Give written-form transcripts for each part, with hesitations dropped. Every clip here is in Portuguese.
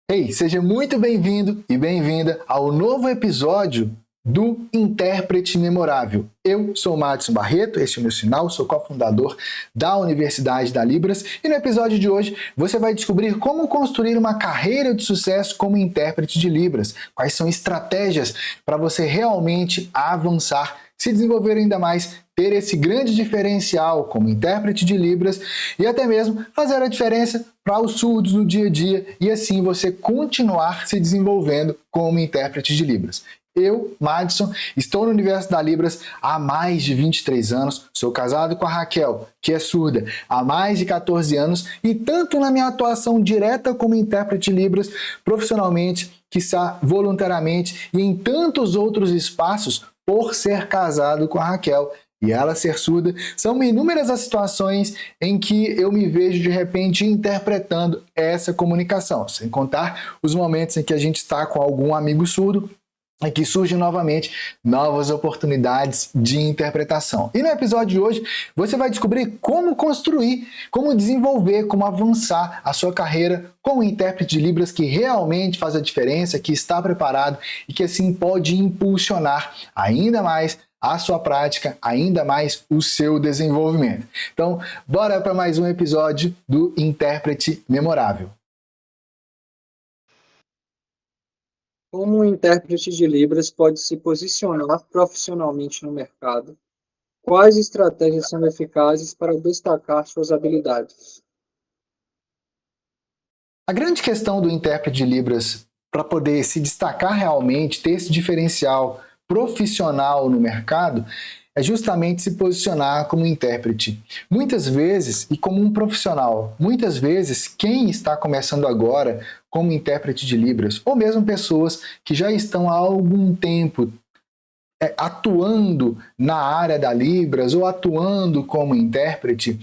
Ei, seja muito bem-vindo e bem-vinda ao novo episódio do Intérprete Memorável. Eu sou o Madison Barreto, este é o meu sinal, sou cofundador da Universidade da Libras e no episódio de hoje você vai descobrir como construir uma carreira de sucesso como intérprete de Libras, quais são estratégias para você realmente avançar, se desenvolver ainda mais, ter esse grande diferencial como intérprete de Libras e até mesmo fazer a diferença para os surdos no dia a dia e assim você continuar se desenvolvendo como intérprete de Libras. Eu, Madison, estou no universo da Libras há mais de 23 anos, sou casado com a Raquel, que é surda, há mais de 14 anos e tanto na minha atuação direta como intérprete de Libras, profissionalmente, quiçá voluntariamente e em tantos outros espaços por ser casado com a Raquel e ela ser surda, são inúmeras as situações em que eu me vejo de repente interpretando essa comunicação, sem contar os momentos em que a gente está com algum amigo surdo e que surgem novamente novas oportunidades de interpretação. E no episódio de hoje você vai descobrir como construir, como desenvolver, como avançar a sua carreira como intérprete de Libras que realmente faz a diferença, que está preparado e que assim pode impulsionar ainda mais a sua prática, ainda mais o seu desenvolvimento. Então, bora para mais um episódio do Intérprete Memorável. Como um intérprete de Libras pode se posicionar profissionalmente no mercado? Quais estratégias são eficazes para destacar suas habilidades? A grande questão do intérprete de Libras para poder se destacar realmente, ter esse diferencial profissional no mercado, é justamente se posicionar como intérprete. Muitas vezes, e como um profissional, muitas vezes quem está começando agora como intérprete de Libras, ou mesmo pessoas que já estão há algum tempo atuando na área da Libras ou atuando como intérprete,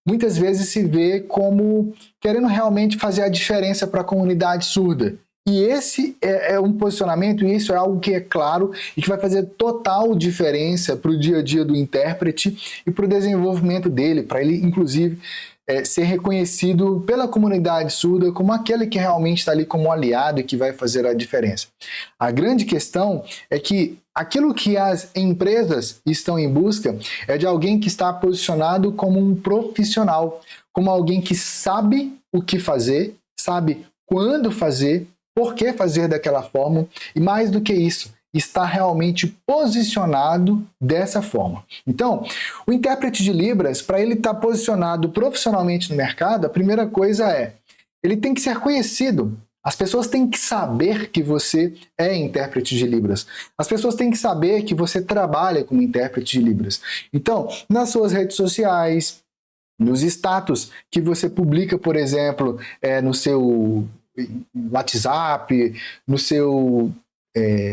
muitas vezes se vê como querendo realmente fazer a diferença para a comunidade surda. E esse é um posicionamento, e isso é algo que é claro e que vai fazer total diferença para o dia a dia do intérprete e para o desenvolvimento dele, para ele, inclusive, ser reconhecido pela comunidade surda como aquele que realmente está ali como aliado e que vai fazer a diferença. A grande questão é que aquilo que as empresas estão em busca é de alguém que está posicionado como um profissional, como alguém que sabe o que fazer, sabe quando fazer, por que fazer daquela forma e mais do que isso, está realmente posicionado dessa forma. Então, o intérprete de Libras, para ele estar posicionado profissionalmente no mercado, a primeira coisa é, ele tem que ser conhecido. As pessoas têm que saber que você é intérprete de Libras. As pessoas têm que saber que você trabalha como intérprete de Libras. Então, nas suas redes sociais, nos status que você publica, por exemplo, no seu WhatsApp, no seu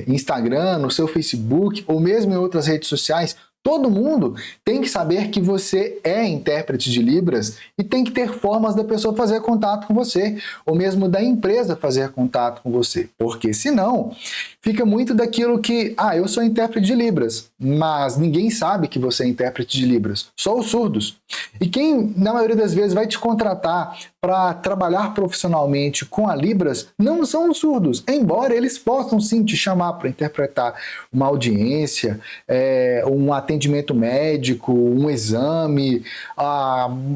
Instagram, no seu Facebook ou mesmo em outras redes sociais, todo mundo tem que saber que você é intérprete de Libras e tem que ter formas da pessoa fazer contato com você, ou mesmo da empresa fazer contato com você. Porque senão, fica muito daquilo que, eu sou intérprete de Libras, mas ninguém sabe que você é intérprete de Libras, só os surdos. E quem, na maioria das vezes, vai te contratar para trabalhar profissionalmente com a Libras não são os surdos, embora eles possam sim te chamar para interpretar uma audiência, um atendimento médico, um exame,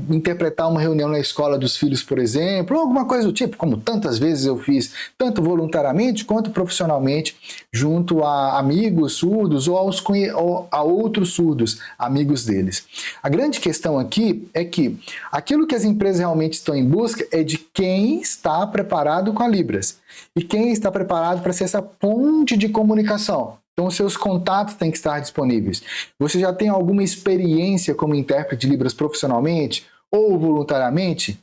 interpretar uma reunião na escola dos filhos, por exemplo, ou alguma coisa do tipo, como tantas vezes eu fiz, tanto voluntariamente quanto profissionalmente, junto a amigos surdos ou a outros surdos, amigos deles. A grande questão aqui é que aquilo que as empresas realmente estão em busca é de quem está preparado com a Libras e quem está preparado para ser essa ponte de comunicação. Então, os seus contatos têm que estar disponíveis. Você já tem alguma experiência como intérprete de Libras profissionalmente ou voluntariamente?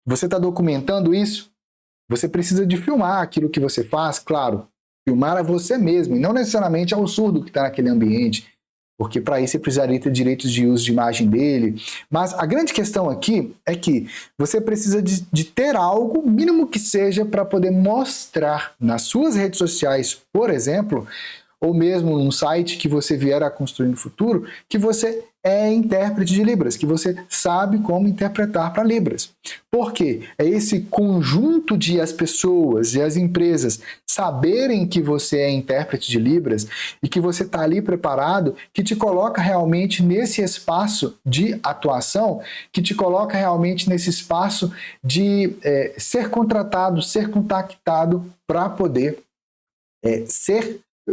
Você está documentando isso? Você precisa de filmar aquilo que você faz, claro. Filmar a você mesmo, e não necessariamente ao surdo que está naquele ambiente, porque para isso você precisaria ter direitos de uso de imagem dele. Mas a grande questão aqui é que você precisa de ter algo, mínimo que seja, para poder mostrar nas suas redes sociais, por exemplo, ou mesmo num site que você vier a construir no futuro, que você é intérprete de Libras, que você sabe como interpretar para Libras. Por quê? É esse conjunto de as pessoas e as empresas saberem que você é intérprete de Libras e que você está ali preparado, que te coloca realmente nesse espaço de atuação, que te coloca realmente nesse espaço de ser contratado, ser contactado para poder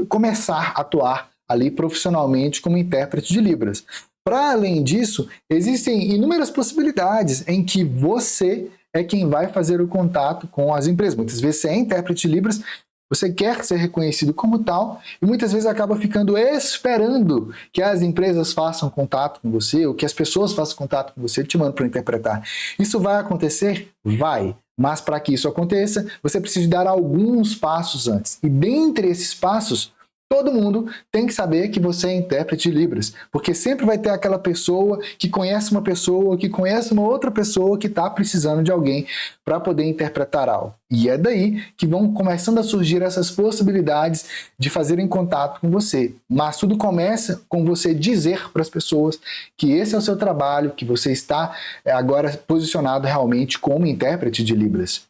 começar a atuar ali profissionalmente como intérprete de Libras. Para além disso, existem inúmeras possibilidades em que você é quem vai fazer o contato com as empresas. Muitas vezes você é intérprete de Libras, você quer ser reconhecido como tal, e muitas vezes acaba ficando esperando que as empresas façam contato com você, ou que as pessoas façam contato com você, te mandam para interpretar. Isso vai acontecer? Vai. Mas para que isso aconteça, você precisa dar alguns passos antes. E dentre esses passos, todo mundo tem que saber que você é intérprete de Libras, porque sempre vai ter aquela pessoa que conhece uma pessoa, que conhece uma outra pessoa que está precisando de alguém para poder interpretar algo. E é daí que vão começando a surgir essas possibilidades de fazerem contato com você. Mas tudo começa com você dizer para as pessoas que esse é o seu trabalho, que você está agora posicionado realmente como intérprete de Libras.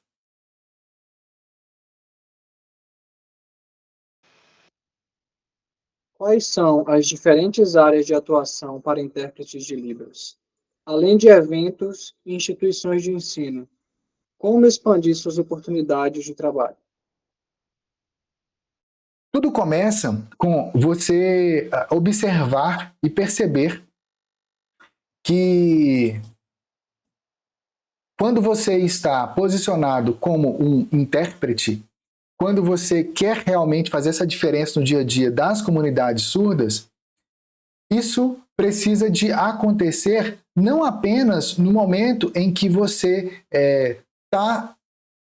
Quais são as diferentes áreas de atuação para intérpretes de Libras? Além de eventos e instituições de ensino, como expandir suas oportunidades de trabalho? Tudo começa com você observar e perceber que quando você está posicionado como um intérprete, quando você quer realmente fazer essa diferença no dia a dia das comunidades surdas, isso precisa de acontecer não apenas no momento em que você está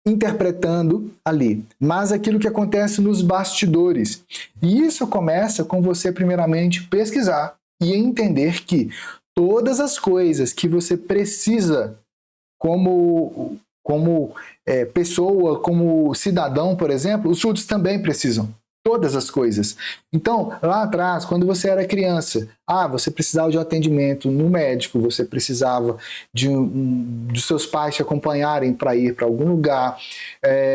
interpretando ali, mas aquilo que acontece nos bastidores. E isso começa com você, primeiramente, pesquisar e entender que todas as coisas que você precisa como pessoa, como cidadão, por exemplo, os surdos também precisam. Todas as coisas. Então, lá atrás, quando você era criança, você precisava de um atendimento no médico, você precisava de seus pais te acompanharem para ir para algum lugar,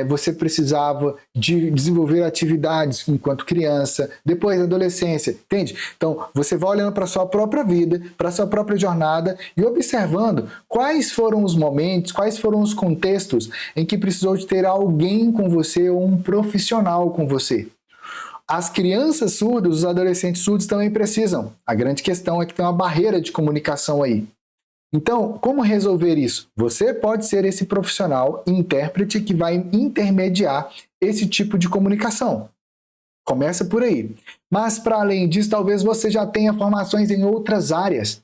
você precisava de desenvolver atividades enquanto criança, depois da adolescência, entende? Então, você vai olhando para a sua própria vida, para a sua própria jornada e observando quais foram os momentos, quais foram os contextos em que precisou de ter alguém com você ou um profissional com você. As crianças surdas, os adolescentes surdos também precisam. A grande questão é que tem uma barreira de comunicação aí. Então, como resolver isso? Você pode ser esse profissional intérprete que vai intermediar esse tipo de comunicação. Começa por aí. Mas, para além disso, talvez você já tenha formações em outras áreas.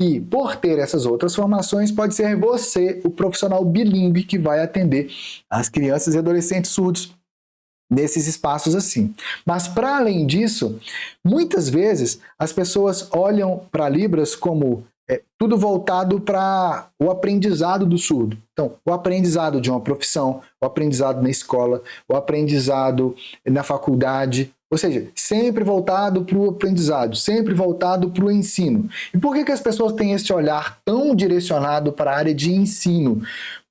E, por ter essas outras formações, pode ser você o profissional bilíngue que vai atender as crianças e adolescentes surdos nesses espaços assim. Mas, para além disso, muitas vezes as pessoas olham para Libras como tudo voltado para o aprendizado do surdo. Então, o aprendizado de uma profissão, o aprendizado na escola, o aprendizado na faculdade, ou seja, sempre voltado para o aprendizado, sempre voltado para o ensino. E por que as pessoas têm esse olhar tão direcionado para a área de ensino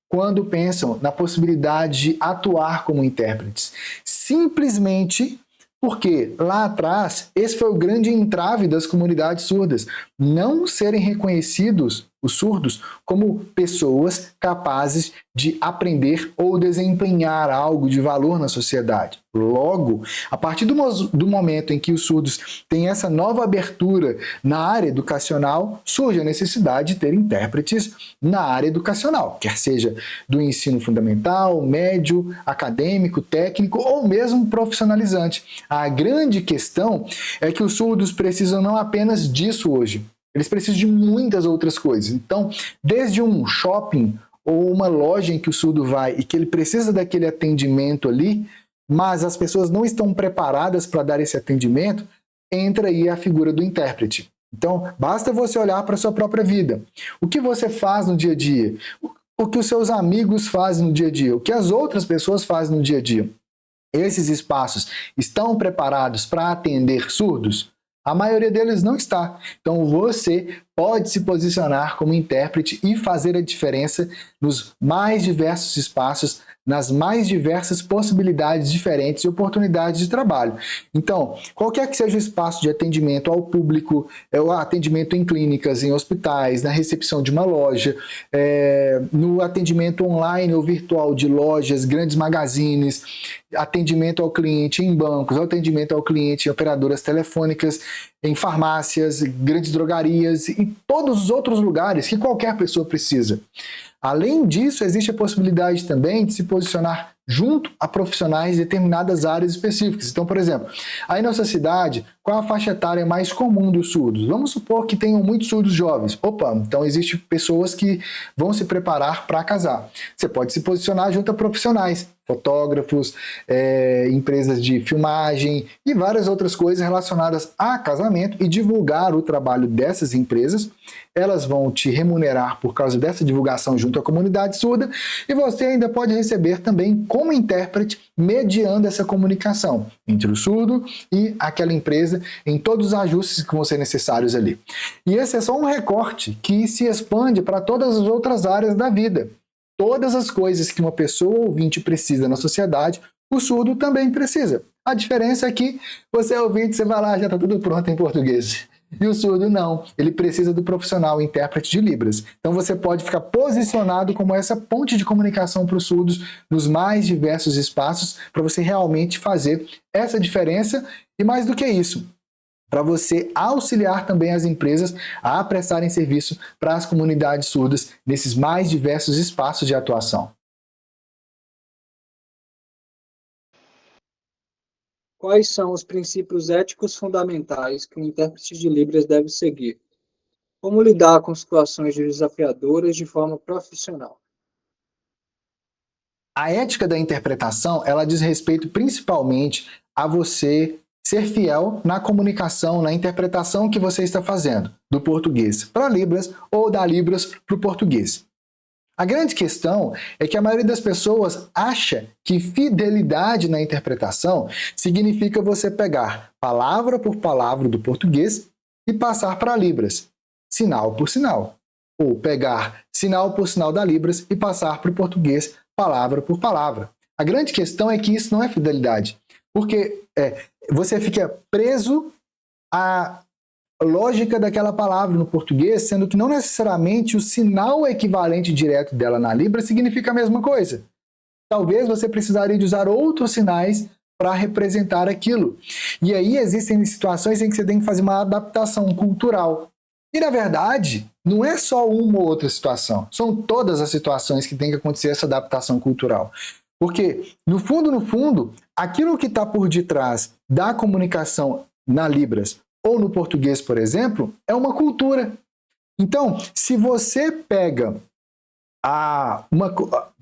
quando pensam na possibilidade de atuar como intérpretes? Simplesmente porque lá atrás esse foi o grande entrave das comunidades surdas, não serem reconhecidos os surdos como pessoas capazes de aprender ou desempenhar algo de valor na sociedade. Logo, a partir do momento em que os surdos têm essa nova abertura na área educacional, surge a necessidade de ter intérpretes na área educacional, quer seja do ensino fundamental, médio, acadêmico, técnico ou mesmo profissionalizante. A grande questão é que os surdos precisam não apenas disso hoje, eles precisam de muitas outras coisas. Então, desde um shopping ou uma loja em que o surdo vai e que ele precisa daquele atendimento ali, mas as pessoas não estão preparadas para dar esse atendimento, entra aí a figura do intérprete. Então, basta você olhar para a sua própria vida. O que você faz no dia a dia? O que os seus amigos fazem no dia a dia? O que as outras pessoas fazem no dia a dia? Esses espaços estão preparados para atender surdos? A maioria deles não está. Então você pode se posicionar como intérprete e fazer a diferença nos mais diversos espaços, nas mais diversas possibilidades diferentes e oportunidades de trabalho. Então, qualquer que seja o espaço de atendimento ao público, o atendimento em clínicas, em hospitais, na recepção de uma loja, no atendimento online ou virtual de lojas, grandes magazines, atendimento ao cliente em bancos, atendimento ao cliente em operadoras telefônicas, em farmácias, grandes drogarias e todos os outros lugares que qualquer pessoa precisa. Além disso, existe a possibilidade também de se posicionar junto a profissionais de determinadas áreas específicas. Então, por exemplo, aí na nossa cidade, qual a faixa etária mais comum dos surdos? Vamos supor que tenham muitos surdos jovens. Opa, então existem pessoas que vão se preparar para casar. Você pode se posicionar junto a profissionais, fotógrafos, empresas de filmagem e várias outras coisas relacionadas a casamento e divulgar o trabalho dessas empresas. Elas vão te remunerar por causa dessa divulgação junto à comunidade surda e você ainda pode receber também como intérprete mediando essa comunicação entre o surdo e aquela empresa em todos os ajustes que vão ser necessários ali. E esse é só um recorte que se expande para todas as outras áreas da vida. Todas as coisas que uma pessoa ouvinte precisa na sociedade, o surdo também precisa. A diferença é que você é ouvinte, você vai lá, já está tudo pronto em português. E o surdo não, ele precisa do profissional intérprete de Libras. Então você pode ficar posicionado como essa ponte de comunicação para os surdos nos mais diversos espaços para você realmente fazer essa diferença e mais do que isso, para você auxiliar também as empresas a prestarem serviço para as comunidades surdas nesses mais diversos espaços de atuação. Quais são os princípios éticos fundamentais que o intérprete de Libras deve seguir? Como lidar com situações desafiadoras de forma profissional? A ética da interpretação, ela diz respeito principalmente a você ser fiel na comunicação, na interpretação que você está fazendo, do português para Libras ou da Libras para o português. A grande questão é que a maioria das pessoas acha que fidelidade na interpretação significa você pegar palavra por palavra do português e passar para Libras, sinal por sinal. Ou pegar sinal por sinal da Libras e passar para o português, palavra por palavra. A grande questão é que isso não é fidelidade, porque você fica preso à lógica daquela palavra no português, sendo que não necessariamente o sinal equivalente direto dela na Libra significa a mesma coisa. Talvez você precisaria de usar outros sinais para representar aquilo. E aí existem situações em que você tem que fazer uma adaptação cultural. E, na verdade, não é só uma ou outra situação. São todas as situações que tem que acontecer essa adaptação cultural. Porque, no fundo, aquilo que está por detrás da comunicação na Libras ou no português, por exemplo, é uma cultura. Então, se você pega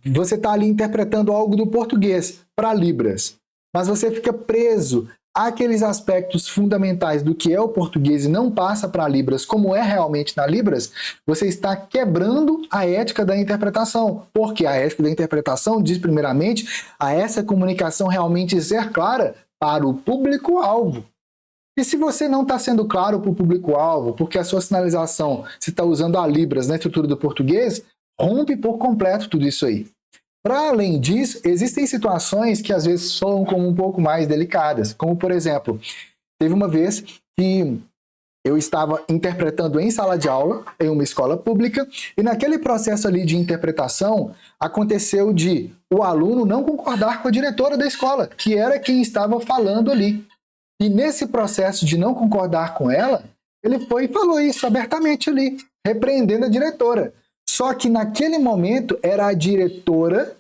você está ali interpretando algo do português para Libras, mas você fica preso àqueles aspectos fundamentais do que é o português e não passa para Libras como é realmente na Libras, você está quebrando a ética da interpretação, porque a ética da interpretação diz primeiramente a essa comunicação realmente ser clara para o público-alvo. E se você não está sendo claro para o público-alvo, porque a sua sinalização, se está usando a Libras na estrutura do português, rompe por completo tudo isso aí. Para além disso, existem situações que às vezes soam como um pouco mais delicadas, como por exemplo, teve uma vez que eu estava interpretando em sala de aula, em uma escola pública, e naquele processo ali de interpretação, aconteceu de o aluno não concordar com a diretora da escola, que era quem estava falando ali. E nesse processo de não concordar com ela, ele foi e falou isso abertamente ali, repreendendo a diretora. Só que naquele momento era a diretora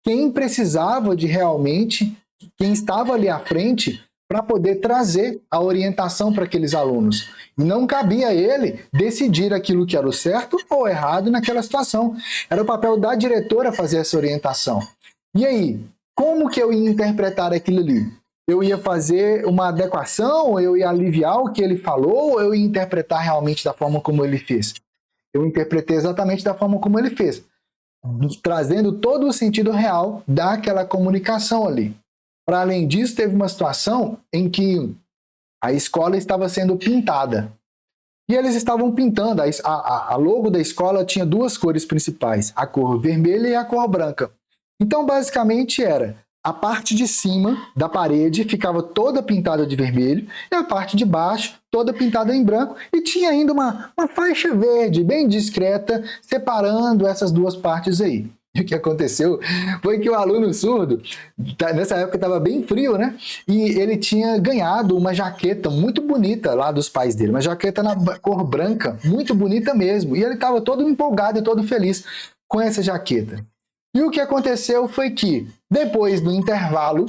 quem precisava de realmente, quem estava ali à frente para poder trazer a orientação para aqueles alunos. E não cabia a ele decidir aquilo que era o certo ou errado naquela situação. Era o papel da diretora fazer essa orientação. E aí, como que eu ia interpretar aquilo ali? Eu ia fazer uma adequação, eu ia aliviar o que ele falou, ou eu ia interpretar realmente da forma como ele fez? Eu interpretei exatamente da forma como ele fez, trazendo todo o sentido real daquela comunicação ali. Para além disso, teve uma situação em que a escola estava sendo pintada. E eles estavam pintando, a logo da escola tinha duas cores principais, a cor vermelha e a cor branca. Então, basicamente, era a parte de cima da parede ficava toda pintada de vermelho e a parte de baixo toda pintada em branco e tinha ainda uma faixa verde bem discreta separando essas duas partes aí. E o que aconteceu foi que o aluno surdo, nessa época estava bem frio, né? E ele tinha ganhado uma jaqueta muito bonita lá dos pais dele, uma jaqueta na cor branca, muito bonita mesmo. E ele estava todo empolgado e todo feliz com essa jaqueta. E o que aconteceu foi que, depois do intervalo,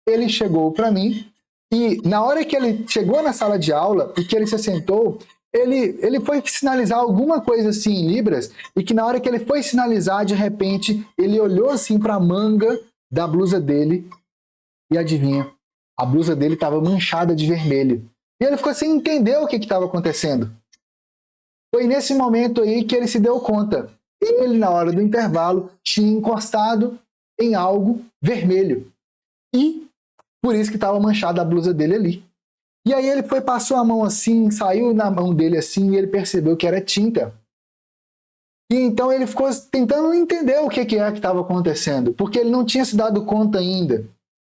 ele chegou para mim e na hora que ele chegou na sala de aula e que ele se assentou, ele foi sinalizar alguma coisa assim em Libras e que na hora que ele foi sinalizar, de repente, ele olhou assim para a manga da blusa dele e adivinha, a blusa dele estava manchada de vermelho. E ele ficou sem entender o que estava acontecendo. Foi nesse momento aí que ele se deu conta. Ele, na hora do intervalo, tinha encostado em algo vermelho. E por isso que estava manchada a blusa dele ali. E aí ele foi, passou a mão assim, saiu na mão dele assim, e ele percebeu que era tinta. E então ele ficou tentando entender o que é que estava acontecendo, porque ele não tinha se dado conta ainda.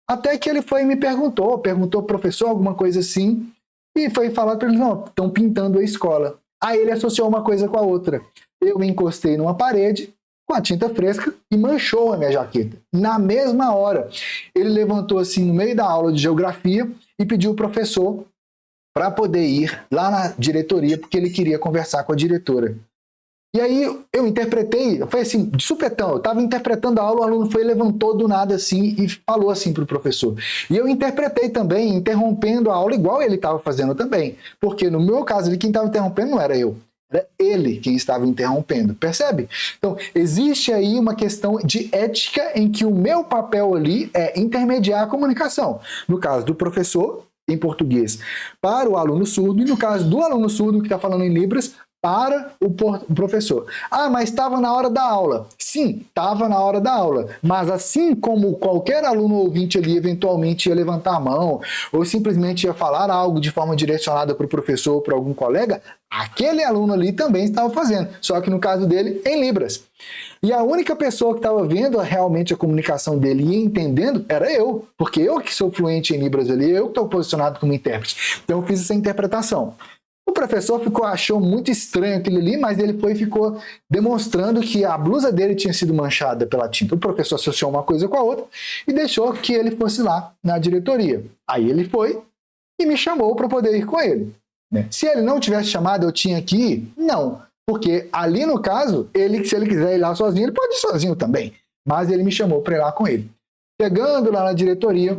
Até que ele foi e me perguntou ao professor alguma coisa assim, e foi falar para ele, não, estão pintando a escola. Aí ele associou uma coisa com a outra. Eu me encostei numa parede com a tinta fresca e manchou a minha jaqueta. Na mesma hora, ele levantou assim no meio da aula de geografia e pediu ao professor para poder ir lá na diretoria, porque ele queria conversar com a diretora. E aí eu interpretei, foi assim, de supetão, eu estava interpretando a aula, o aluno foi, levantou do nada assim e falou assim para o professor. E eu interpretei também, interrompendo a aula igual ele estava fazendo também. Porque no meu caso ali, quem estava interrompendo não era eu. Era ele quem estava interrompendo, percebe? Então, existe aí uma questão de ética em que o meu papel ali é intermediar a comunicação. No caso do professor, em português, para o aluno surdo, e no caso do aluno surdo que está falando em Libras, para o professor. Ah, mas estava na hora da aula. Sim, estava na hora da aula. Mas assim como qualquer aluno ouvinte ali eventualmente ia levantar a mão ou simplesmente ia falar algo de forma direcionada para o professor ou para algum colega, aquele aluno ali também estava fazendo. Só que no caso dele, em Libras. E a única pessoa que estava vendo realmente a comunicação dele e entendendo era eu. Porque eu que sou fluente em Libras ali, eu que estou posicionado como intérprete. Então eu fiz essa interpretação. O professor achou muito estranho aquilo ali, mas ele ficou demonstrando que a blusa dele tinha sido manchada pela tinta. O professor associou uma coisa com a outra e deixou que ele fosse lá na diretoria. Aí ele foi e me chamou para poder ir com ele. Se ele não tivesse chamado, eu tinha que ir? Não, porque ali no caso, se ele quiser ir lá sozinho, ele pode ir sozinho também. Mas ele me chamou para ir lá com ele. Chegando lá na diretoria,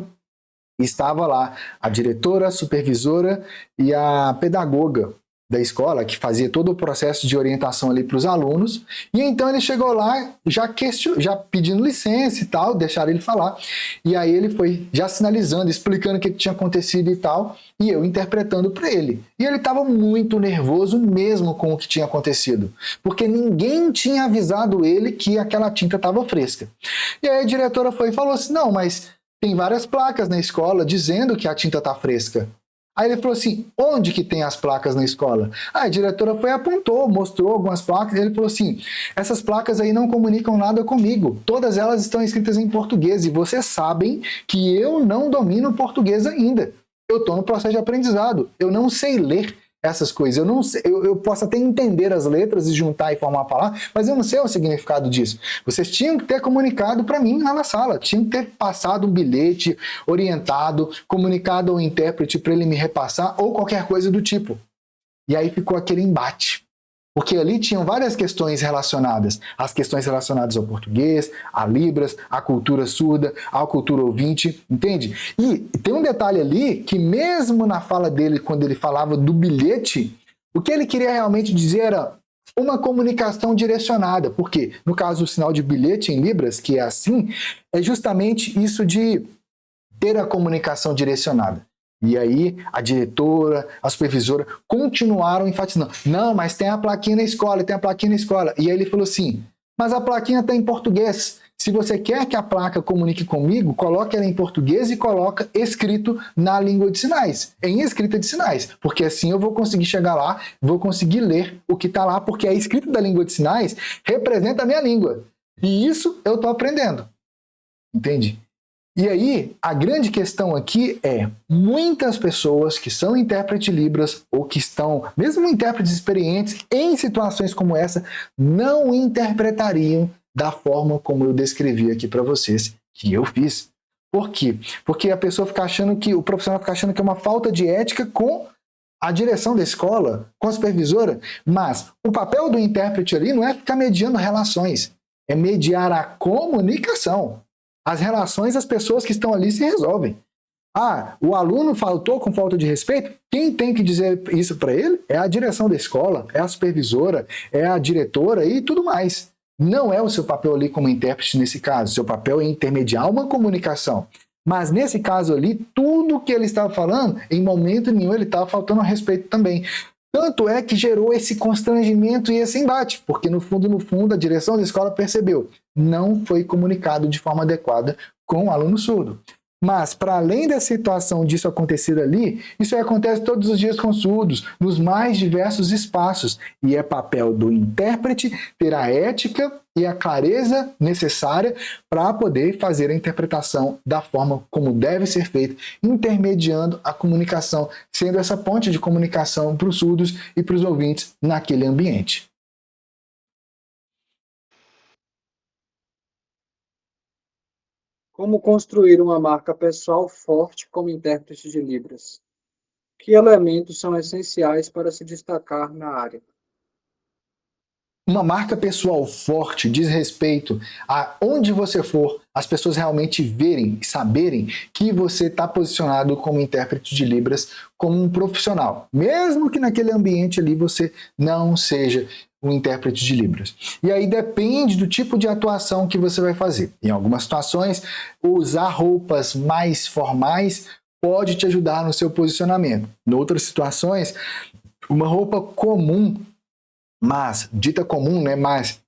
estava lá a diretora, a supervisora e a pedagoga da escola, que fazia todo o processo de orientação ali para os alunos. E então ele chegou lá já pedindo licença e tal, deixaram ele falar. E aí ele foi já sinalizando, explicando o que tinha acontecido e tal, e eu interpretando para ele. E ele estava muito nervoso mesmo com o que tinha acontecido, porque ninguém tinha avisado ele que aquela tinta estava fresca. E aí a diretora foi e falou assim, não, mas tem várias placas na escola dizendo que a tinta está fresca. Aí ele falou assim, onde que tem as placas na escola? A diretora foi e apontou, mostrou algumas placas, e ele falou assim, essas placas aí não comunicam nada comigo, todas elas estão escritas em português, e vocês sabem que eu não domino português ainda. Eu estou no processo de aprendizado, eu não sei ler essas coisas, eu posso até entender as letras e juntar e formar a palavra, mas eu não sei o significado disso. Vocês tinham que ter comunicado para mim lá na sala, tinham que ter passado um bilhete, orientado, comunicado ao intérprete para ele me repassar ou qualquer coisa do tipo. E aí ficou aquele embate. Porque ali tinham várias questões relacionadas. As questões relacionadas ao português, a Libras, à cultura surda, à cultura ouvinte, entende? E tem um detalhe ali que mesmo na fala dele, quando ele falava do bilhete, o que ele queria realmente dizer era uma comunicação direcionada. Porque, no caso, o sinal de bilhete em Libras, que é assim, é justamente isso de ter a comunicação direcionada. E aí a diretora, a supervisora continuaram enfatizando. Não, mas tem a plaquinha na escola, tem a plaquinha na escola. E aí ele falou assim, mas a plaquinha está em português. Se você quer que a placa comunique comigo, coloque ela em português e coloca escrito na língua de sinais, em escrita de sinais, porque assim eu vou conseguir chegar lá, vou conseguir ler o que está lá, porque a escrita da língua de sinais representa a minha língua. E isso eu estou aprendendo. Entende? E aí, a grande questão aqui é, muitas pessoas que são intérpretes de Libras ou que estão, mesmo intérpretes experientes, em situações como essa, não interpretariam da forma como eu descrevi aqui para vocês, que eu fiz. Por quê? Porque a pessoa fica achando que, o profissional fica achando que é uma falta de ética com a direção da escola, com a supervisora, mas o papel do intérprete ali não é ficar mediando relações, é mediar a comunicação. As relações das pessoas que estão ali se resolvem. Ah, o aluno faltou com falta de respeito? Quem tem que dizer isso para ele é a direção da escola, é a supervisora, é a diretora e tudo mais. Não é o seu papel ali como intérprete nesse caso. Seu papel é intermediar uma comunicação. Mas nesse caso ali, tudo que ele estava falando, em momento nenhum ele estava faltando a respeito também. Tanto é que gerou esse constrangimento e esse embate, porque no fundo, a direção da escola percebeu, não foi comunicado de forma adequada com o aluno surdo. Mas, para além da situação disso acontecer ali, isso acontece todos os dias com surdos, nos mais diversos espaços. E é papel do intérprete ter a ética e a clareza necessária para poder fazer a interpretação da forma como deve ser feita, intermediando a comunicação, sendo essa ponte de comunicação para os surdos e para os ouvintes naquele ambiente. Como construir uma marca pessoal forte como intérprete de Libras? Que elementos são essenciais para se destacar na área? Uma marca pessoal forte diz respeito a onde você for, as pessoas realmente verem e saberem que você está posicionado como intérprete de Libras, como um profissional. Mesmo que naquele ambiente ali você não seja um intérprete de Libras. E aí depende do tipo de atuação que você vai fazer. Em algumas situações, usar roupas mais formais pode te ajudar no seu posicionamento. Em outras situações, uma roupa comum, mas dita comum, né, mas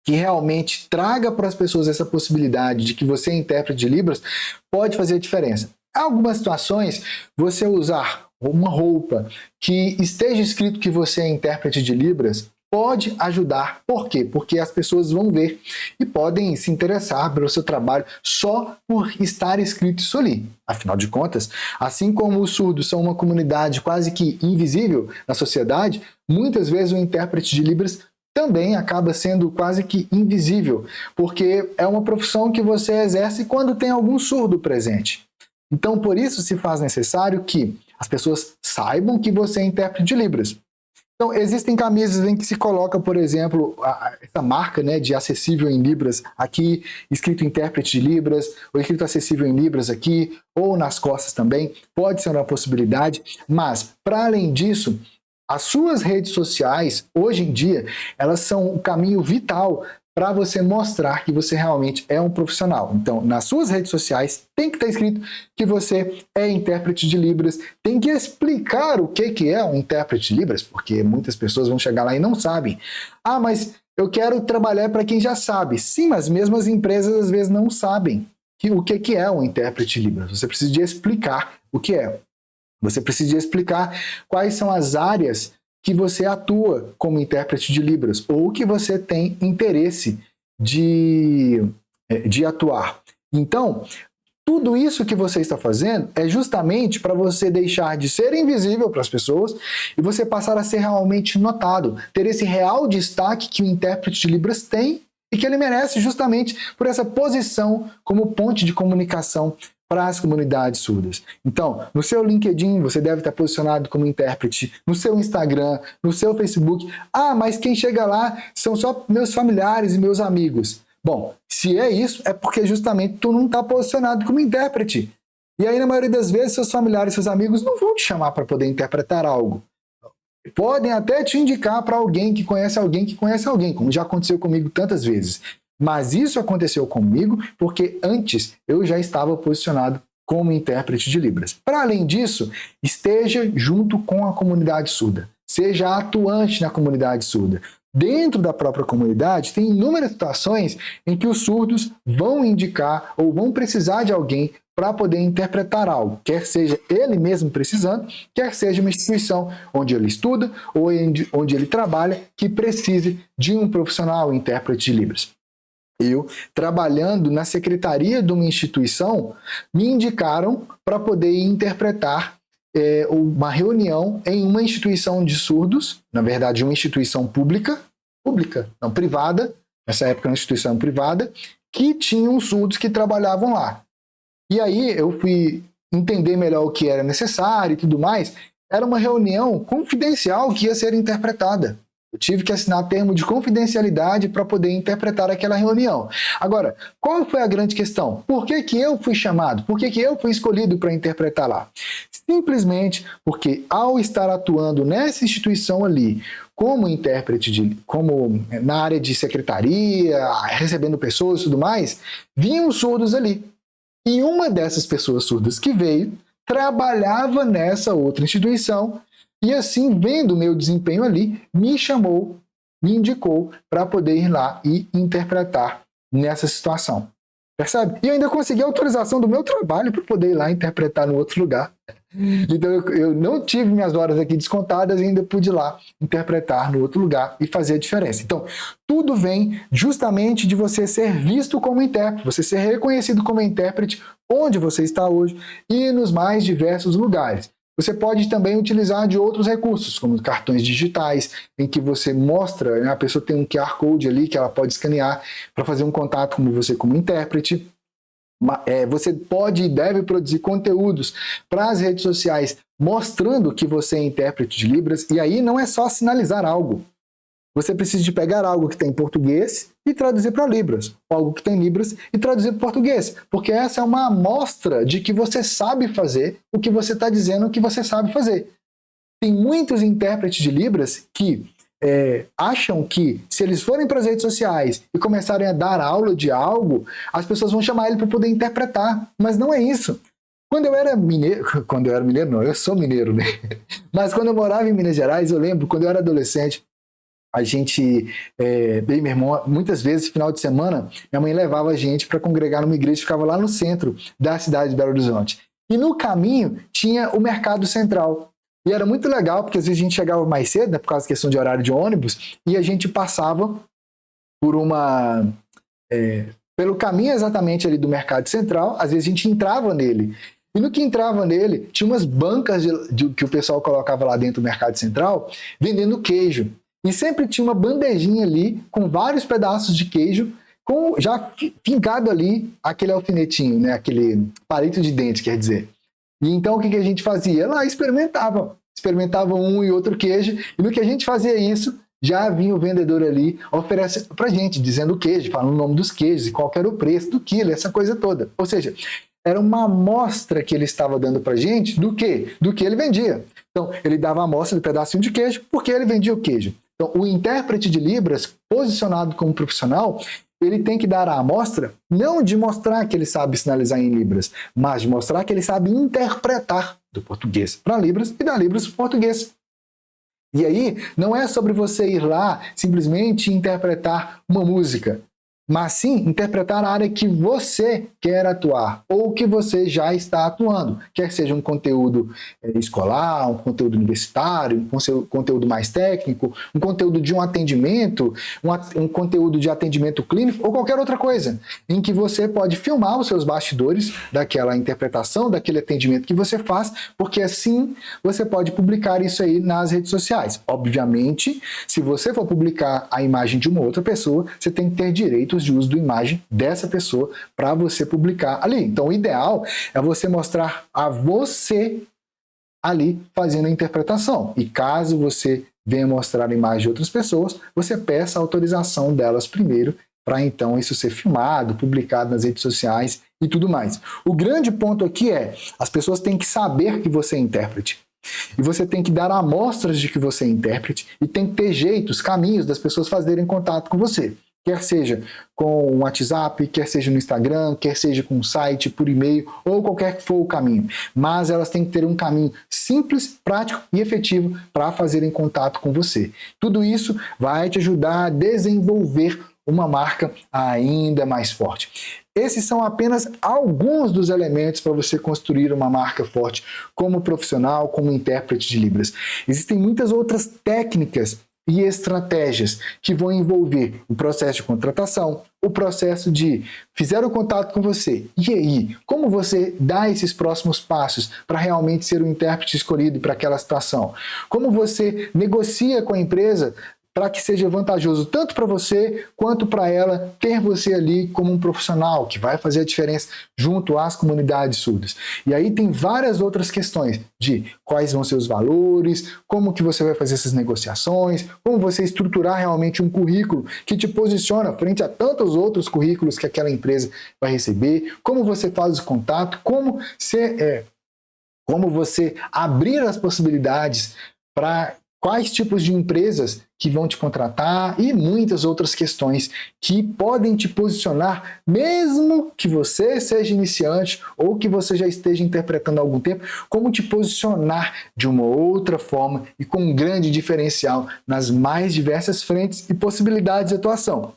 que realmente traga para as pessoas essa possibilidade de que você é intérprete de Libras, pode fazer a diferença. Em algumas situações, você usar uma roupa que esteja escrito que você é intérprete de Libras pode ajudar. Por quê? Porque as pessoas vão ver e podem se interessar pelo seu trabalho só por estar escrito isso ali. Afinal de contas, assim como os surdos são uma comunidade quase que invisível na sociedade, muitas vezes o intérprete de Libras também acaba sendo quase que invisível, porque é uma profissão que você exerce quando tem algum surdo presente. Então, por isso se faz necessário que as pessoas saibam que você é intérprete de Libras. Então, existem camisas em que se coloca, por exemplo, essa marca, né, de acessível em Libras aqui, escrito intérprete de Libras, ou escrito acessível em Libras aqui, ou nas costas também, pode ser uma possibilidade, mas, para além disso, as suas redes sociais, hoje em dia, elas são o caminho vital para você mostrar que você realmente é um profissional. Então, nas suas redes sociais, tem que estar escrito que você é intérprete de Libras, tem que explicar o que é um intérprete de Libras, porque muitas pessoas vão chegar lá e não sabem. Ah, mas eu quero trabalhar para quem já sabe. Sim, mas mesmo as empresas às vezes não sabem o que é um intérprete de Libras. Você precisa de explicar o que é. Você precisa explicar quais são as áreas que você atua como intérprete de Libras ou que você tem interesse de atuar. Então, tudo isso que você está fazendo é justamente para você deixar de ser invisível para as pessoas e você passar a ser realmente notado, ter esse real destaque que o intérprete de Libras tem e que ele merece justamente por essa posição como ponte de comunicação para as comunidades surdas. Então, no seu LinkedIn, você deve estar posicionado como intérprete, no seu Instagram, no seu Facebook. Ah, mas quem chega lá são só meus familiares e meus amigos. Bom, se é isso, é porque justamente tu não está posicionado como intérprete. E aí, na maioria das vezes, seus familiares e seus amigos não vão te chamar para poder interpretar algo. Podem até te indicar para alguém que conhece alguém, como já aconteceu comigo tantas vezes. Mas isso aconteceu comigo porque antes eu já estava posicionado como intérprete de Libras. Para além disso, esteja junto com a comunidade surda. Seja atuante na comunidade surda. dentro da própria comunidade, tem inúmeras situações em que os surdos vão indicar ou vão precisar de alguém para poder interpretar algo, quer seja ele mesmo precisando, quer seja uma instituição onde ele estuda ou onde ele trabalha que precise de um profissional intérprete de Libras. Eu, trabalhando na secretaria de uma instituição, me indicaram para poder interpretar uma reunião em uma instituição de surdos, na verdade uma instituição privada, nessa época uma instituição privada, que tinham surdos que trabalhavam lá. E aí eu fui entender melhor o que era necessário e tudo mais. Era uma reunião confidencial que ia ser interpretada. Eu tive que assinar termo de confidencialidade para poder interpretar aquela reunião. Agora, qual foi a grande questão? Por que que eu fui chamado? Por que que eu fui escolhido para interpretar lá? Simplesmente porque ao estar atuando nessa instituição ali, como intérprete, como na área de secretaria, recebendo pessoas e tudo mais, vinham surdos ali. E uma dessas pessoas surdas que veio, trabalhava nessa outra instituição, e assim, vendo o meu desempenho ali, me chamou, me indicou para poder ir lá e interpretar nessa situação. Percebe? E eu ainda consegui a autorização do meu trabalho para poder ir lá interpretar no outro lugar. Então eu não tive minhas horas aqui descontadas e ainda pude ir lá interpretar no outro lugar e fazer a diferença. Então, tudo vem justamente de você ser visto como intérprete, você ser reconhecido como intérprete onde você está hoje e nos mais diversos lugares. Você pode também utilizar de outros recursos, como cartões digitais, em que você mostra, né, a pessoa tem um QR Code ali que ela pode escanear para fazer um contato com você como intérprete. Você pode e deve produzir conteúdos para as redes sociais mostrando que você é intérprete de Libras, e aí não é só sinalizar algo. Você precisa de pegar algo que tem em português e traduzir para Libras, algo que tem Libras e traduzir para português, porque essa é uma amostra de que você sabe fazer o que você está dizendo que você sabe fazer. Tem muitos intérpretes de Libras que acham que se eles forem para as redes sociais e começarem a dar aula de algo, as pessoas vão chamar ele para poder interpretar, mas não é isso. Quando eu era mineiro, não, eu sou mineiro, né? Mas quando eu morava em Minas Gerais, eu lembro, quando eu era adolescente, a gente, eu e meu irmão, muitas vezes, final de semana, minha mãe levava a gente para congregar numa igreja que ficava lá no centro da cidade de Belo Horizonte. E no caminho tinha o Mercado Central. E era muito legal, porque às vezes a gente chegava mais cedo, né, por causa da questão de horário de ônibus, e a gente passava por pelo caminho exatamente ali do Mercado Central, às vezes a gente entrava nele. E no que entrava nele, tinha umas bancas que o pessoal colocava lá dentro do Mercado Central, vendendo queijo. E sempre tinha uma bandejinha ali com vários pedaços de queijo, já fincado ali aquele alfinetinho, né? Aquele palito de dente, quer dizer. E então o que a gente fazia? Lá experimentava um e outro queijo, e no que a gente fazia isso, já vinha o vendedor ali oferecendo pra gente, dizendo o queijo, falando o nome dos queijos e qual era o preço do quilo, essa coisa toda. Ou seja, era uma amostra que ele estava dando pra gente do quê? Do que ele vendia. Então, ele dava a amostra do pedacinho de queijo, porque ele vendia o queijo. Então, o intérprete de Libras, posicionado como profissional, ele tem que dar a amostra, não de mostrar que ele sabe sinalizar em Libras, mas de mostrar que ele sabe interpretar do português para Libras e da Libras para o português. E aí, não é sobre você ir lá simplesmente interpretar uma música, mas sim interpretar a área que você quer atuar ou que você já está atuando, quer seja um conteúdo escolar, um conteúdo universitário, um conteúdo mais técnico, um conteúdo de um atendimento, um conteúdo de atendimento clínico ou qualquer outra coisa, em que você pode filmar os seus bastidores daquela interpretação, daquele atendimento que você faz, porque assim você pode publicar isso aí nas redes sociais. Obviamente, se você for publicar a imagem de uma outra pessoa, você tem que ter direito de uso da imagem dessa pessoa para você publicar ali. Então, o ideal é você mostrar a você ali fazendo a interpretação. E caso você venha mostrar a imagem de outras pessoas, você peça a autorização delas primeiro, para então isso ser filmado, publicado nas redes sociais e tudo mais. O grande ponto aqui é, as pessoas têm que saber que você é intérprete. E você tem que dar amostras de que você é intérprete e tem que ter jeitos, caminhos das pessoas fazerem contato com você. quer seja com o WhatsApp, quer seja no Instagram, quer seja com o site, por e-mail, ou qualquer que for o caminho. Mas elas têm que ter um caminho simples, prático e efetivo para fazerem contato com você. Tudo isso vai te ajudar a desenvolver uma marca ainda mais forte. Esses são apenas alguns dos elementos para você construir uma marca forte como profissional, como intérprete de Libras. Existem muitas outras técnicas e estratégias que vão envolver o processo de contratação, o processo de fizeram contato com você. E aí, como você dá esses próximos passos para realmente ser o intérprete escolhido para aquela situação? Como você negocia com a empresa para que seja vantajoso tanto para você quanto para ela ter você ali como um profissional que vai fazer a diferença junto às comunidades surdas. E aí tem várias outras questões de quais vão ser os valores, como que você vai fazer essas negociações, como você estruturar realmente um currículo que te posiciona frente a tantos outros currículos que aquela empresa vai receber, como você faz o contato, como você abrir as possibilidades para quais tipos de empresas que vão te contratar e muitas outras questões que podem te posicionar, mesmo que você seja iniciante ou que você já esteja interpretando há algum tempo, como te posicionar de uma outra forma e com um grande diferencial nas mais diversas frentes e possibilidades de atuação,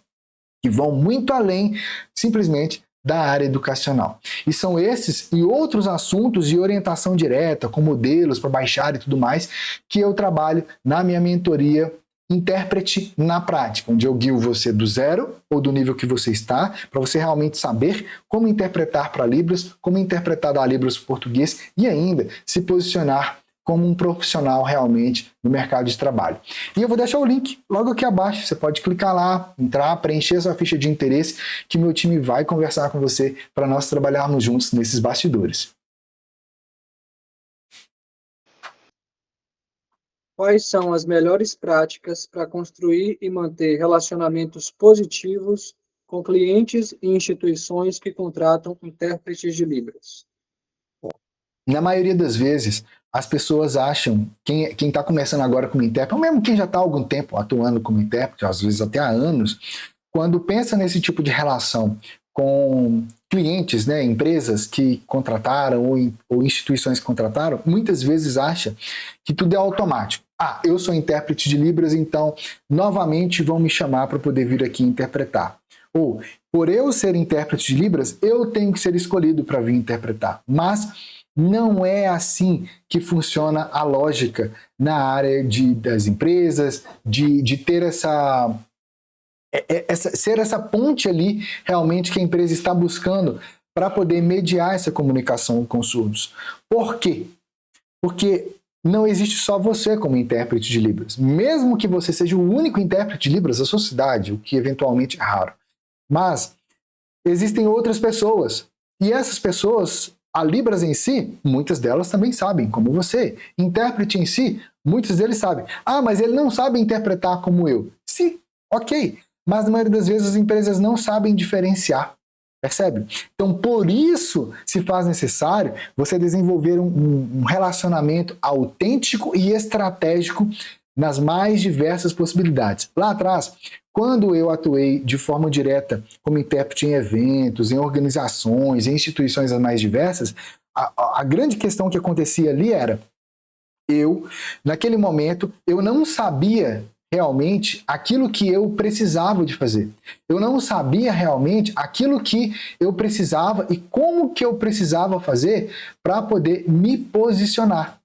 que vão muito além simplesmente da área educacional. E são esses e outros assuntos de orientação direta, com modelos para baixar e tudo mais, que eu trabalho na minha mentoria Intérprete na Prática, onde eu guio você do zero ou do nível que você está, para você realmente saber como interpretar para Libras, como interpretar da Libras para o português e ainda se posicionar como um profissional realmente no mercado de trabalho. E eu vou deixar o link logo aqui abaixo, você pode clicar lá, entrar, preencher sua ficha de interesse, que meu time vai conversar com você para nós trabalharmos juntos nesses bastidores. Quais são as melhores práticas para construir e manter relacionamentos positivos com clientes e instituições que contratam intérpretes de Libras? Na maioria das vezes, as pessoas acham, quem está começando agora como intérprete, ou mesmo quem já está há algum tempo atuando como intérprete, às vezes até há anos, quando pensa nesse tipo de relação com clientes, né, empresas que contrataram ou instituições que contrataram, muitas vezes acha que tudo é automático. Ah, eu sou intérprete de Libras, então novamente vão me chamar para poder vir aqui interpretar. Ou, por eu ser intérprete de Libras, eu tenho que ser escolhido para vir interpretar. Mas não é assim que funciona a lógica na área das empresas, de ter ser essa ponte ali realmente que a empresa está buscando para poder mediar essa comunicação com os surdos. Por quê? Porque não existe só você como intérprete de Libras. Mesmo que você seja o único intérprete de Libras da sua cidade, o que eventualmente é raro. Mas existem outras pessoas. E essas pessoas, a Libras em si, muitas delas também sabem, como você. Intérprete em si, muitos deles sabem. Ah, mas ele não sabe interpretar como eu. Sim, ok. Mas na maioria das vezes as empresas não sabem diferenciar. Percebe? Então, por isso se faz necessário você desenvolver um relacionamento autêntico e estratégico nas mais diversas possibilidades. Lá atrás, quando eu atuei de forma direta como intérprete em eventos, em organizações, em instituições as mais diversas, a grande questão que acontecia ali era naquele momento, eu não sabia realmente aquilo que eu precisava de fazer. Eu não sabia realmente aquilo que eu precisava e como que eu precisava fazer para poder me posicionar.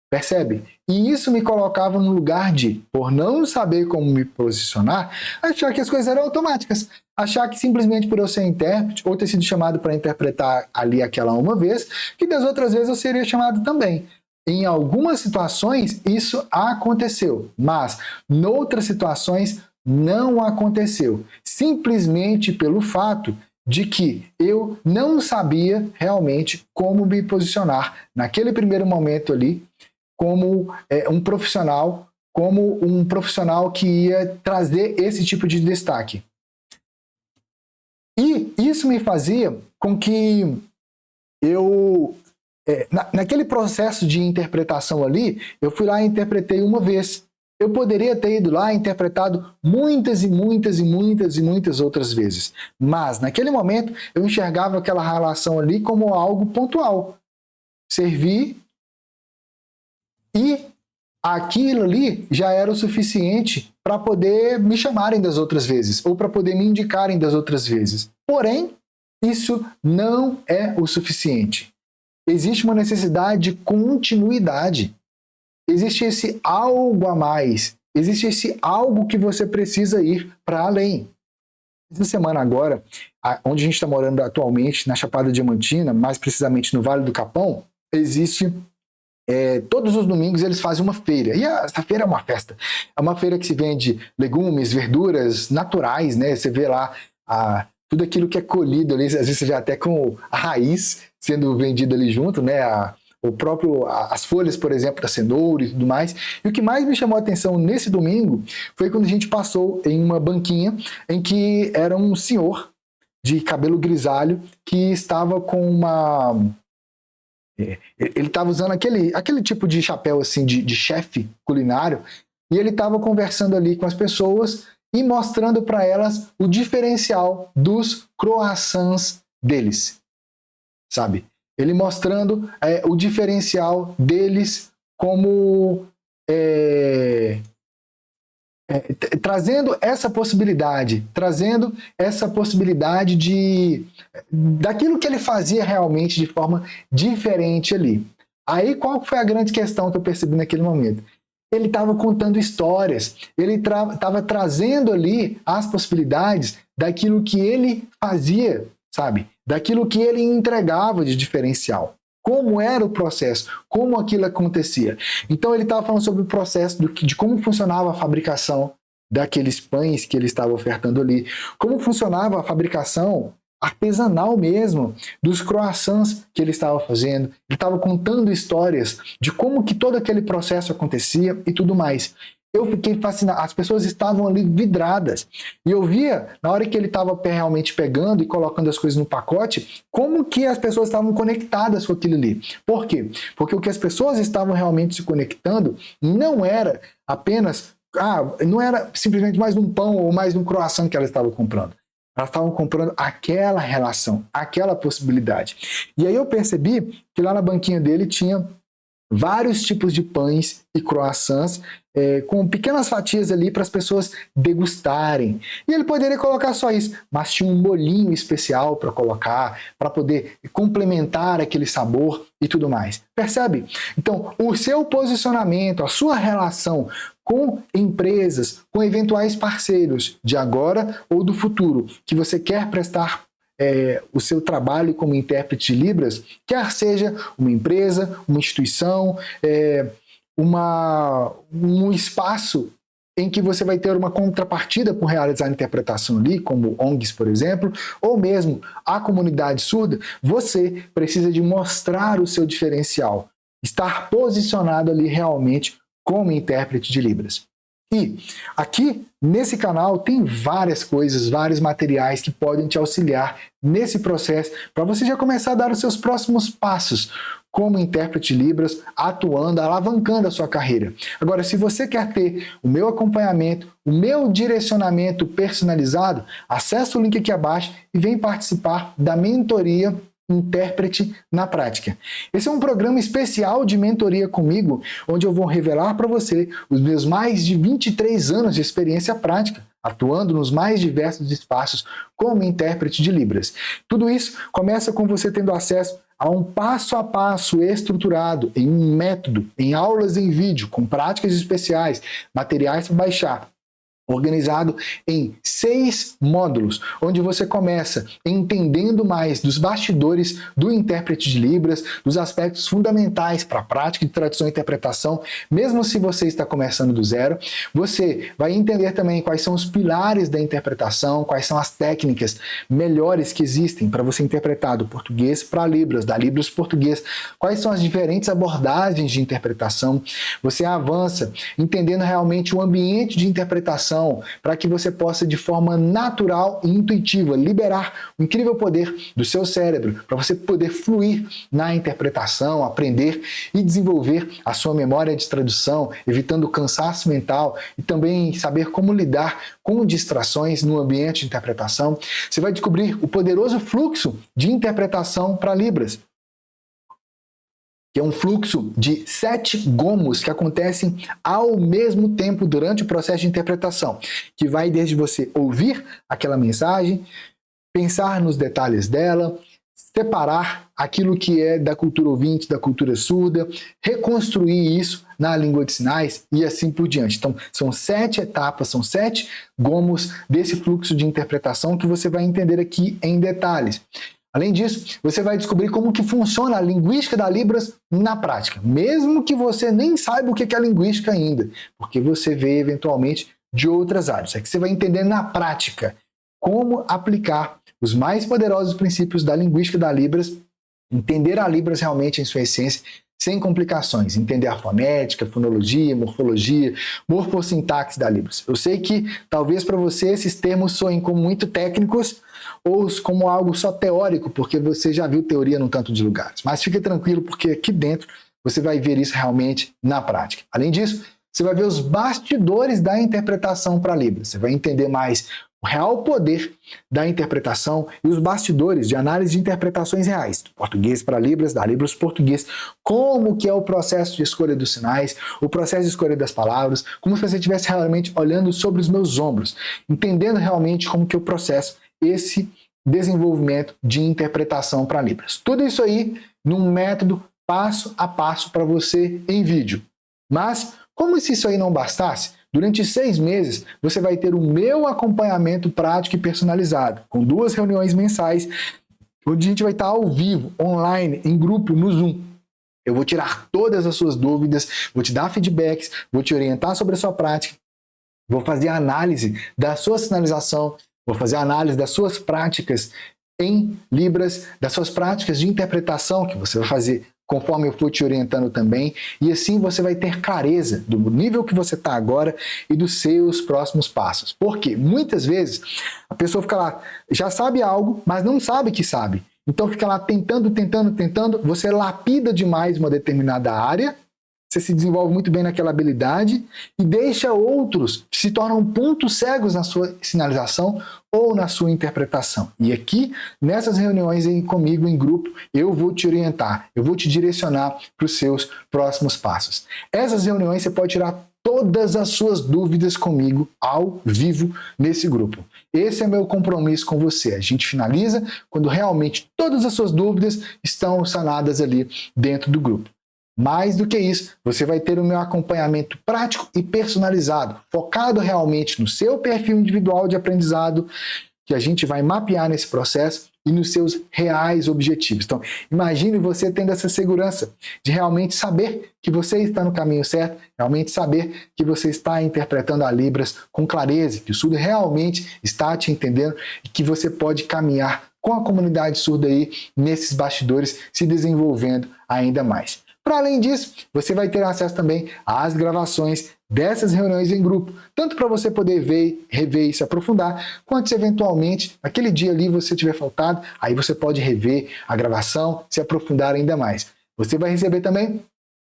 Percebe? E isso me colocava no lugar de, por não saber como me posicionar, achar que as coisas eram automáticas. Achar que simplesmente por eu ser intérprete, ou ter sido chamado para interpretar ali aquela uma vez, que das outras vezes eu seria chamado também. Em algumas situações isso aconteceu, mas em outras situações não aconteceu. Simplesmente pelo fato de que eu não sabia realmente como me posicionar naquele primeiro momento ali, como um profissional que ia trazer esse tipo de destaque. E isso me fazia com que eu, naquele processo de interpretação ali, eu fui lá e interpretei uma vez. Eu poderia ter ido lá e interpretado muitas e muitas e muitas e muitas outras vezes. Mas, naquele momento, eu enxergava aquela relação ali como algo pontual. Servir e aquilo ali já era o suficiente para poder me chamarem das outras vezes, ou para poder me indicarem das outras vezes. Porém, isso não é o suficiente. Existe uma necessidade de continuidade. Existe esse algo a mais. Existe esse algo que você precisa ir para além. Essa semana agora, onde a gente está morando atualmente, na Chapada Diamantina, mais precisamente no Vale do Capão, existe... todos os domingos eles fazem uma feira, e essa feira é uma festa. É uma feira que se vende legumes, verduras naturais, né? Você vê lá tudo aquilo que é colhido ali, às vezes você já até com a raiz sendo vendida ali junto, né? As folhas, por exemplo, da cenoura e tudo mais. E o que mais me chamou a atenção nesse domingo foi quando a gente passou em uma banquinha em que era um senhor de cabelo grisalho que estava com uma... Ele estava usando aquele tipo de chapéu assim de chefe culinário, e ele estava conversando ali com as pessoas e mostrando para elas o diferencial dos croissants deles, sabe? Ele mostrando o diferencial deles como trazendo essa possibilidade daquilo que ele fazia realmente de forma diferente ali. Aí qual foi a grande questão que eu percebi naquele momento? Ele estava contando histórias, ele estava trazendo ali as possibilidades daquilo que ele fazia, sabe? Daquilo que ele entregava de diferencial. Como era o processo, como aquilo acontecia. Então ele estava falando sobre o processo de como funcionava a fabricação daqueles pães que ele estava ofertando ali, como funcionava a fabricação artesanal mesmo dos croissants que ele estava fazendo. Ele estava contando histórias de como que todo aquele processo acontecia e tudo mais. Eu fiquei fascinado, as pessoas estavam ali vidradas. E eu via, na hora que ele estava realmente pegando e colocando as coisas no pacote, como que as pessoas estavam conectadas com aquilo ali. Por quê? Porque o que as pessoas estavam realmente se conectando não era apenas, não era simplesmente mais um pão ou mais um croissant que elas estavam comprando. Elas estavam comprando aquela relação, aquela possibilidade. E aí eu percebi que lá na banquinha dele tinha vários tipos de pães e croissants com pequenas fatias ali para as pessoas degustarem. E ele poderia colocar só isso, mas tinha um molhinho especial para colocar, para poder complementar aquele sabor e tudo mais. Percebe? Então, o seu posicionamento, a sua relação com empresas, com eventuais parceiros de agora ou do futuro, que você quer prestar o seu trabalho como intérprete de Libras, quer seja uma empresa, uma instituição, um espaço em que você vai ter uma contrapartida por realizar a interpretação ali, como ONGs, por exemplo, ou mesmo a comunidade surda, você precisa de mostrar o seu diferencial, estar posicionado ali realmente como intérprete de Libras. E aqui nesse canal tem várias coisas, vários materiais que podem te auxiliar nesse processo para você já começar a dar os seus próximos passos como intérprete de Libras, atuando, alavancando a sua carreira. Agora, se você quer ter o meu acompanhamento, o meu direcionamento personalizado, acesse o link aqui abaixo e vem participar da mentoria Intérprete na Prática. Esse é um programa especial de mentoria comigo, onde eu vou revelar para você os meus mais de 23 anos de experiência prática, atuando nos mais diversos espaços como intérprete de Libras. Tudo isso começa com você tendo acesso a um passo a passo estruturado, em um método, em aulas em vídeo, com práticas especiais, materiais para baixar, organizado em 6 módulos, onde você começa entendendo mais dos bastidores do intérprete de Libras, dos aspectos fundamentais para a prática de tradução e interpretação, mesmo se você está começando do zero. Você vai entender também quais são os pilares da interpretação, quais são as técnicas melhores que existem para você interpretar do português para Libras, da Libras para português, quais são as diferentes abordagens de interpretação. Você avança entendendo realmente o ambiente de interpretação interpretação, para que você possa, de forma natural e intuitiva, liberar o incrível poder do seu cérebro, para você poder fluir na interpretação, aprender e desenvolver a sua memória de tradução, evitando o cansaço mental e também saber como lidar com distrações no ambiente de interpretação. Você vai descobrir o poderoso fluxo de interpretação para Libras, que é um fluxo de 7 gomos que acontecem ao mesmo tempo durante o processo de interpretação, que vai desde você ouvir aquela mensagem, pensar nos detalhes dela, separar aquilo que é da cultura ouvinte, da cultura surda, reconstruir isso na língua de sinais e assim por diante. Então, são 7 etapas, são 7 gomos desse fluxo de interpretação que você vai entender aqui em detalhes. Além disso, você vai descobrir como que funciona a linguística da Libras na prática, mesmo que você nem saiba o que é a linguística ainda, porque você vê eventualmente de outras áreas. É que você vai entender na prática como aplicar os mais poderosos princípios da linguística da Libras, entender a Libras realmente em sua essência, sem complicações, entender a fonética, fonologia, morfologia, morfossintaxe da Libras. Eu sei que talvez para você esses termos soem como muito técnicos ou como algo só teórico, porque você já viu teoria num tanto de lugares. Mas fique tranquilo, porque aqui dentro você vai ver isso realmente na prática. Além disso, você vai ver os bastidores da interpretação para Libras. Você vai entender mais o real poder da interpretação e os bastidores de análise de interpretações reais, do português para Libras, da Libras para português, como que é o processo de escolha dos sinais, o processo de escolha das palavras, como se você estivesse realmente olhando sobre os meus ombros, entendendo realmente como que eu processo esse desenvolvimento de interpretação para Libras. Tudo isso aí num método passo a passo para você em vídeo. Mas, como se isso aí não bastasse, durante 6 meses, você vai ter o meu acompanhamento prático e personalizado, com 2 reuniões mensais, onde a gente vai estar ao vivo, online, em grupo, no Zoom. Eu vou tirar todas as suas dúvidas, vou te dar feedbacks, vou te orientar sobre a sua prática, vou fazer a análise da sua sinalização, vou fazer a análise das suas práticas em Libras, das suas práticas de interpretação que você vai fazer conforme eu for te orientando também, e assim você vai ter clareza do nível que você está agora e dos seus próximos passos. Porque muitas vezes a pessoa fica lá, já sabe algo, mas não sabe que sabe. Então fica lá tentando, você lapida demais uma determinada área, você se desenvolve muito bem naquela habilidade e deixa outros, se tornam pontos cegos na sua sinalização ou na sua interpretação. E aqui, nessas reuniões comigo em grupo, eu vou te orientar, eu vou te direcionar para os seus próximos passos. Essas reuniões você pode tirar todas as suas dúvidas comigo ao vivo nesse grupo. Esse é meu compromisso com você. A gente finaliza quando realmente todas as suas dúvidas estão sanadas ali dentro do grupo. Mais do que isso, você vai ter o meu acompanhamento prático e personalizado, focado realmente no seu perfil individual de aprendizado, que a gente vai mapear nesse processo e nos seus reais objetivos. Então, imagine você tendo essa segurança de realmente saber que você está no caminho certo, realmente saber que você está interpretando a Libras com clareza, que o surdo realmente está te entendendo e que você pode caminhar com a comunidade surda aí nesses bastidores, se desenvolvendo ainda mais. Para além disso, você vai ter acesso também às gravações dessas reuniões em grupo, tanto para você poder ver, rever e se aprofundar, quanto se eventualmente, naquele dia ali você tiver faltado, aí você pode rever a gravação, se aprofundar ainda mais. Você vai receber também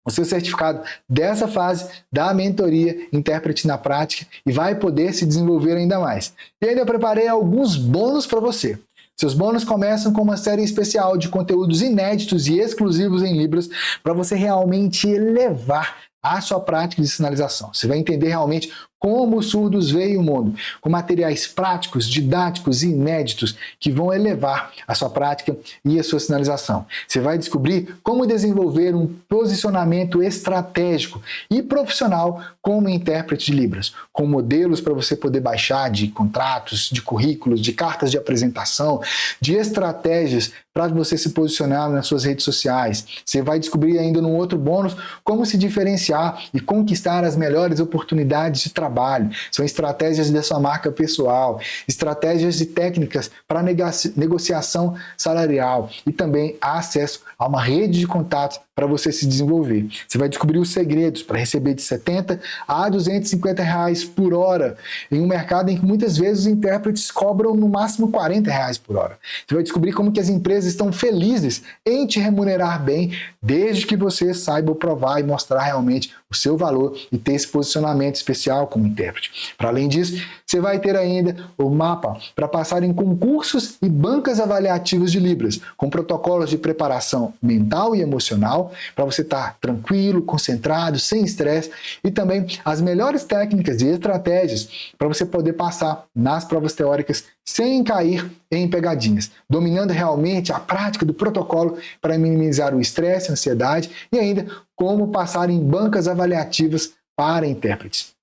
o seu certificado dessa fase da mentoria Intérprete na Prática e vai poder se desenvolver ainda mais. E ainda preparei alguns bônus para você. Seus bônus começam com uma série especial de conteúdos inéditos e exclusivos em Libras para você realmente elevar a sua prática de sinalização. Você vai entender realmente como os surdos veem o mundo, com materiais práticos, didáticos e inéditos que vão elevar a sua prática e a sua sinalização. Você vai descobrir como desenvolver um posicionamento estratégico e profissional como intérprete de Libras, com modelos para você poder baixar de contratos, de currículos, de cartas de apresentação, de estratégias para você se posicionar nas suas redes sociais. Você vai descobrir ainda num outro bônus como se diferenciar e conquistar as melhores oportunidades de trabalho. São estratégias da sua marca pessoal, estratégias e técnicas para negociação salarial e também acesso a uma rede de contatos para você se desenvolver. Você vai descobrir os segredos para receber de 70 a 250 reais por hora em um mercado em que muitas vezes os intérpretes cobram no máximo 40 reais por hora. Você vai descobrir como que as empresas estão felizes em te remunerar bem, desde que você saiba provar e mostrar realmente o seu valor e ter esse posicionamento especial como intérprete. Para além disso, você vai ter ainda o mapa para passar em concursos e bancas avaliativas de Libras, com protocolos de preparação mental e emocional, para você estar tranquilo, concentrado, sem estresse, e também as melhores técnicas e estratégias para você poder passar nas provas teóricas sem cair em pegadinhas, dominando realmente a prática do protocolo para minimizar o estresse, a ansiedade e ainda como passar em bancas avaliativas para intérpretes.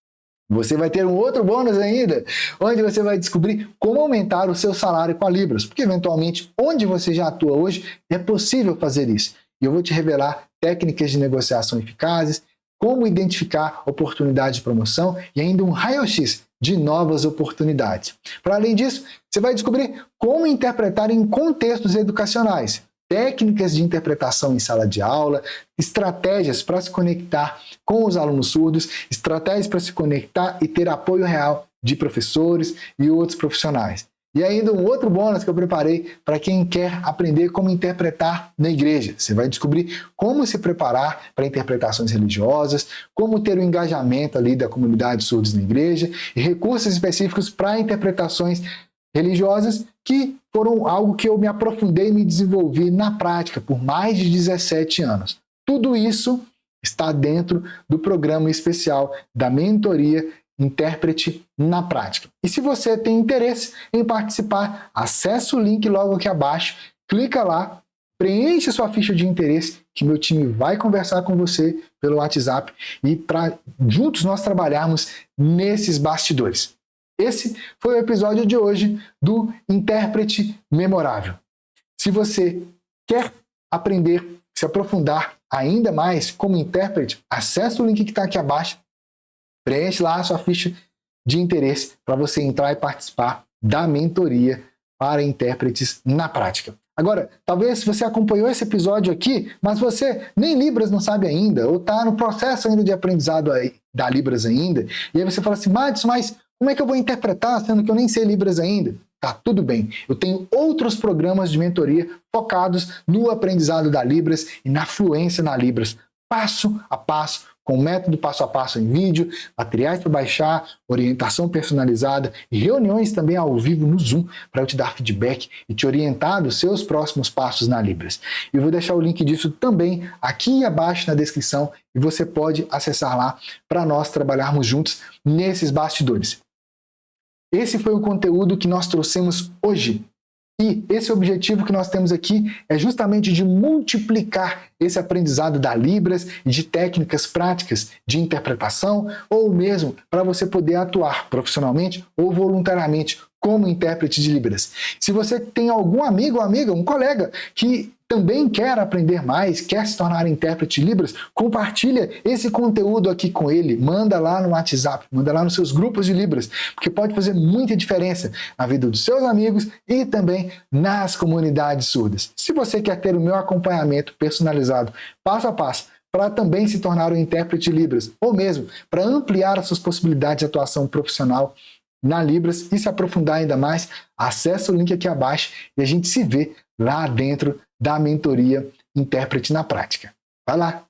Você vai ter um outro bônus ainda, onde você vai descobrir como aumentar o seu salário com a Libras, porque eventualmente onde você já atua hoje é possível fazer isso. E eu vou te revelar técnicas de negociação eficazes, como identificar oportunidade de promoção e ainda um raio-x de novas oportunidades. Para além disso, você vai descobrir como interpretar em contextos educacionais, técnicas de interpretação em sala de aula, estratégias para se conectar com os alunos surdos, estratégias para se conectar e ter apoio real de professores e outros profissionais. E ainda um outro bônus que eu preparei para quem quer aprender como interpretar na igreja. Você vai descobrir como se preparar para interpretações religiosas, como ter o engajamento ali da comunidade surdos na igreja e recursos específicos para interpretações religiosas que foram algo que eu me aprofundei e me desenvolvi na prática por mais de 17 anos. Tudo isso está dentro do programa especial da mentoria Intérprete na Prática. E se você tem interesse em participar, acesse o link logo aqui abaixo, clica lá, preenche sua ficha de interesse, que meu time vai conversar com você pelo WhatsApp e para juntos nós trabalharmos nesses bastidores. Esse foi o episódio de hoje do Intérprete Memorável. Se você quer aprender, se aprofundar ainda mais como intérprete, acesse o link que está aqui abaixo, preenche lá a sua ficha de interesse para você entrar e participar da mentoria para intérpretes na prática. Agora, talvez você acompanhou esse episódio aqui, mas você nem Libras não sabe ainda, ou está no processo ainda de aprendizado da Libras ainda, e aí você fala assim, Madison, mas como é que eu vou interpretar, sendo que eu nem sei Libras ainda? Tá tudo bem, eu tenho outros programas de mentoria focados no aprendizado da Libras e na fluência na Libras, passo a passo, com método passo a passo em vídeo, materiais para baixar, orientação personalizada e reuniões também ao vivo no Zoom para eu te dar feedback e te orientar dos seus próximos passos na Libras. Eu vou deixar o link disso também aqui abaixo na descrição e você pode acessar lá para nós trabalharmos juntos nesses bastidores. Esse foi o conteúdo que nós trouxemos hoje. E esse objetivo que nós temos aqui é justamente de multiplicar esse aprendizado da Libras e de técnicas práticas de interpretação, ou mesmo para você poder atuar profissionalmente ou voluntariamente como intérprete de Libras. Se você tem algum amigo ou amiga, um colega que também quer aprender mais, quer se tornar intérprete de Libras, compartilha esse conteúdo aqui com ele, manda lá no WhatsApp, manda lá nos seus grupos de Libras, porque pode fazer muita diferença na vida dos seus amigos e também nas comunidades surdas. Se você quer ter o meu acompanhamento personalizado, passo a passo, para também se tornar um intérprete de Libras, ou mesmo para ampliar as suas possibilidades de atuação profissional na Libras e se aprofundar ainda mais, acesse o link aqui abaixo e a gente se vê lá dentro da mentoria Intérprete na Prática. Vai lá!